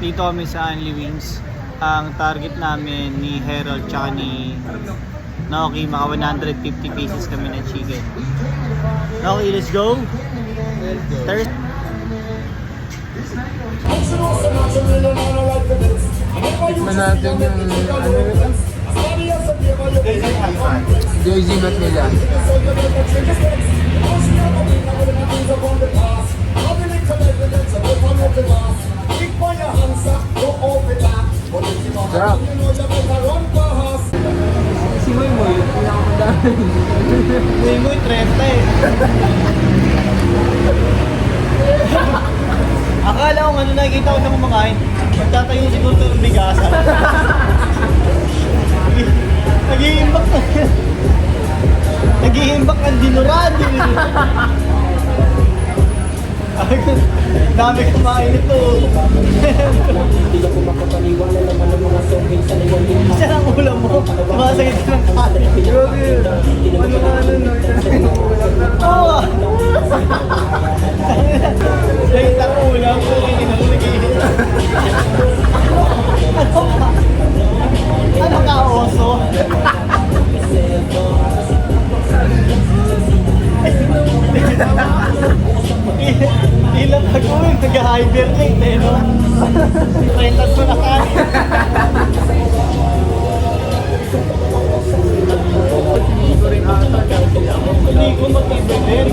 Dito kami sa Only Wings. Ang target namin ni Harold tsaka ni Naoki, maka 150 pieces kami ng chicken. Naoki, let's go! Third. Tikman natin yung Jersey Mat nila. Sarap. Si Moy Moy, pinakamadami. Moy Moy, 30 eh. Akala ko ano, nakikita ko na kumakain. Magtatayo siguro ito ng bigasan. Nag-iimbak na. Nag-iimbak ang dinurado eh. Dami kumain ito. Isa lang ulam mo. Sumasakit ka ng kanin. Oo. Sakit ang ulam ko. Ano ka, oso? Ilang ako eh, nag-hibernate eh, no? Rentas mo na kanin. Hindi ko matibay din.